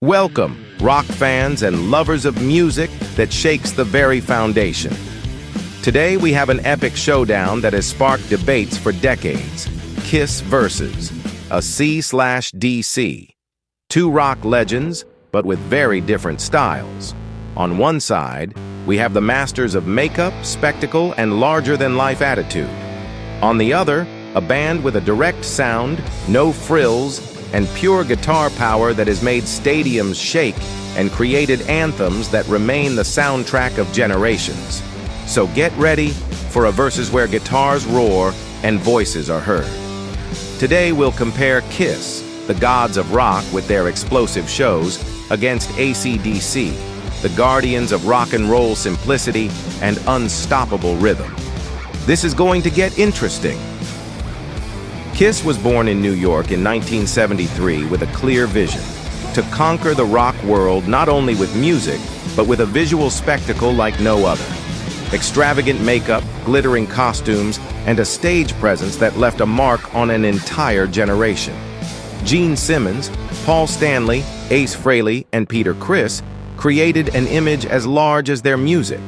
Welcome, rock fans and lovers of music that shakes the very foundation. Today we have an epic showdown that has sparked debates for decades. Kiss versus a C/DC. Two rock legends, but with very different styles. On one side, we have the masters of makeup, spectacle, and larger-than-life attitude. On the other, a band with a direct sound, no frills, and pure guitar power that has made stadiums shake and created anthems that remain the soundtrack of generations. So get ready for a versus where guitars roar and voices are heard. Today we'll compare Kiss, the gods of rock with their explosive shows, against AC/DC, the guardians of rock and roll simplicity and unstoppable rhythm. This is going to get interesting. Kiss was born in New York in 1973 with a clear vision: to conquer the rock world not only with music, but with a visual spectacle like no other. Extravagant makeup, glittering costumes, and a stage presence that left a mark on an entire generation. Gene Simmons, Paul Stanley, Ace Frehley, and Peter Criss created an image as large as their music.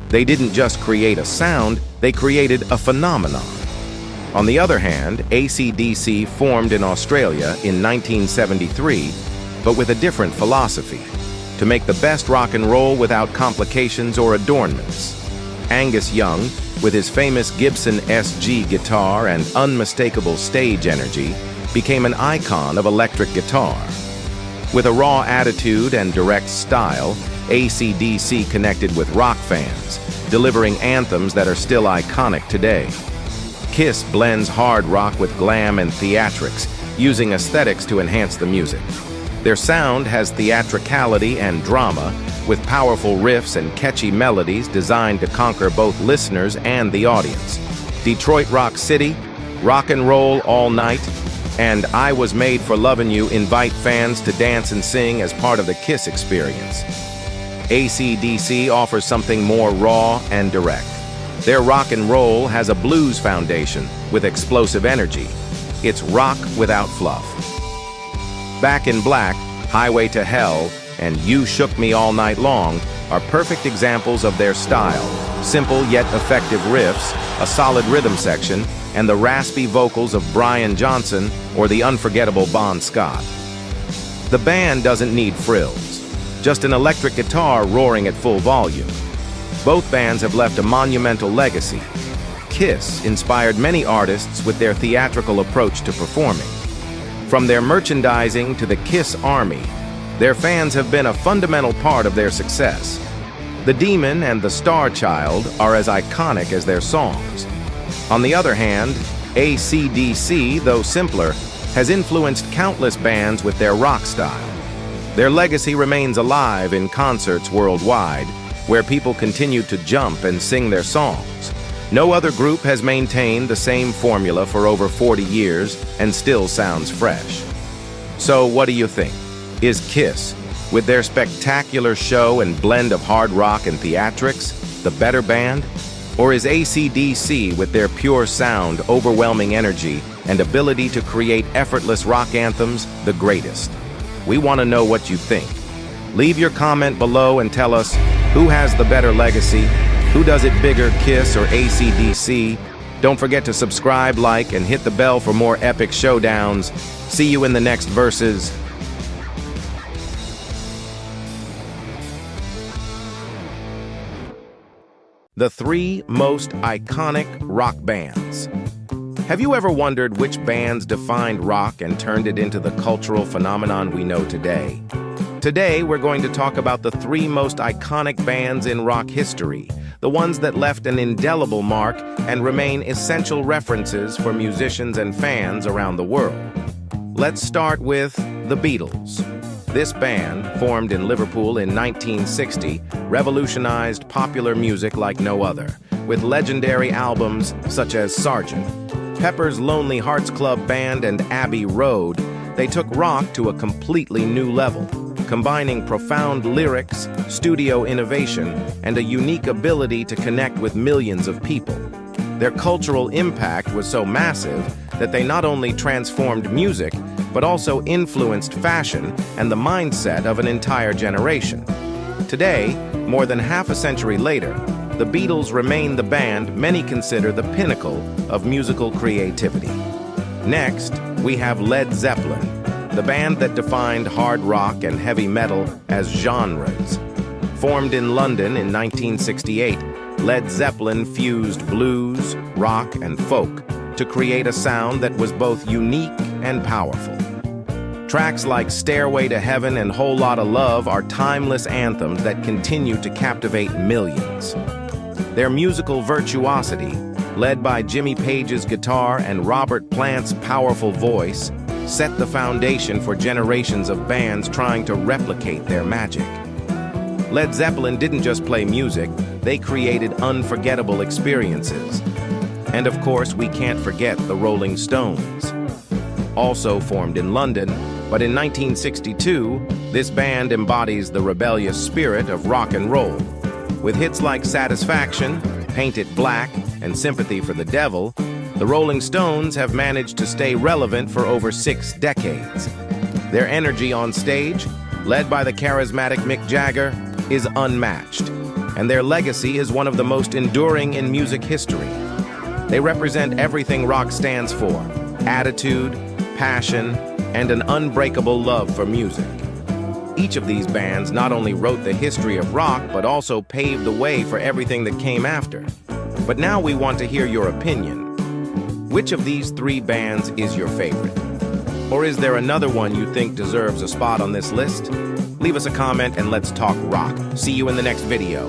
They didn't just create a sound, they created a phenomenon. On the other hand, AC/DC formed in Australia in 1973, but with a different philosophy: to make the best rock and roll without complications or adornments. Angus Young, with his famous Gibson SG guitar and unmistakable stage energy, became an icon of electric guitar. With a raw attitude and direct style, AC/DC connected with rock fans, delivering anthems that are still iconic today. Kiss blends hard rock with glam and theatrics, using aesthetics to enhance the music. Their sound has theatricality and drama, with powerful riffs and catchy melodies designed to conquer both listeners and the audience. Detroit Rock City, Rock and Roll All Night, and I Was Made for Lovin' You invite fans to dance and sing as part of the Kiss experience. AC/DC offers something more raw and direct. Their rock and roll has a blues foundation with explosive energy. It's rock without fluff. Back in Black, Highway to Hell, and You Shook Me All Night Long are perfect examples of their style: simple yet effective riffs, a solid rhythm section, and the raspy vocals of Brian Johnson or the unforgettable Bon Scott. The band doesn't need frills, just an electric guitar roaring at full volume. Both bands have left a monumental legacy. Kiss inspired many artists with their theatrical approach to performing. From their merchandising to the Kiss Army, their fans have been a fundamental part of their success. The Demon and the Star Child are as iconic as their songs. On the other hand, AC/DC, though simpler, has influenced countless bands with their rock style. Their legacy remains alive in concerts worldwide, where people continue to jump and sing their songs. No other group has maintained the same formula for over 40 years and still sounds fresh. So what do you think? Is Kiss, with their spectacular show and blend of hard rock and theatrics, the better band? Or is AC/DC, with their pure sound, overwhelming energy, and ability to create effortless rock anthems, the greatest? We want to know what you think. Leave your comment below and tell us, who has the better legacy? Who does it bigger, Kiss or AC/DC? Don't forget to subscribe, like, and hit the bell for more epic showdowns. See you in the next verses. The three most iconic rock bands. Have you ever wondered which bands defined rock and turned it into the cultural phenomenon we know today? Today, we're going to talk about the three most iconic bands in rock history, the ones that left an indelible mark and remain essential references for musicians and fans around the world. Let's start with the Beatles. This band, formed in Liverpool in 1960, revolutionized popular music like no other, with legendary albums such as Sgt. Pepper's Lonely Hearts Club Band and Abbey Road. They took rock to a completely new level, combining profound lyrics, studio innovation, and a unique ability to connect with millions of people. Their cultural impact was so massive that they not only transformed music, but also influenced fashion and the mindset of an entire generation. Today, more than half a century later, the Beatles remain the band many consider the pinnacle of musical creativity. Next, we have Led Zeppelin, the band that defined hard rock and heavy metal as genres. Formed in London in 1968, Led Zeppelin fused blues, rock, and folk to create a sound that was both unique and powerful. Tracks like Stairway to Heaven and Whole Lotta Love are timeless anthems that continue to captivate millions. Their musical virtuosity, led by Jimmy Page's guitar and Robert Plant's powerful voice, set the foundation for generations of bands trying to replicate their magic. Led Zeppelin didn't just play music, they created unforgettable experiences. And of course, we can't forget the Rolling Stones. Also formed in London, but in 1962, this band embodies the rebellious spirit of rock and roll. With hits like Satisfaction, Paint It Black, and Sympathy for the Devil, the Rolling Stones have managed to stay relevant for over 6 decades. Their energy on stage, led by the charismatic Mick Jagger, is unmatched, and their legacy is one of the most enduring in music history. They represent everything rock stands for: attitude, passion, and an unbreakable love for music. Each of these bands not only wrote the history of rock, but also paved the way for everything that came after. But now we want to hear your opinion. Which of these 3 bands is your favorite? Or is there another one you think deserves a spot on this list? Leave us a comment and let's talk rock. See you in the next video.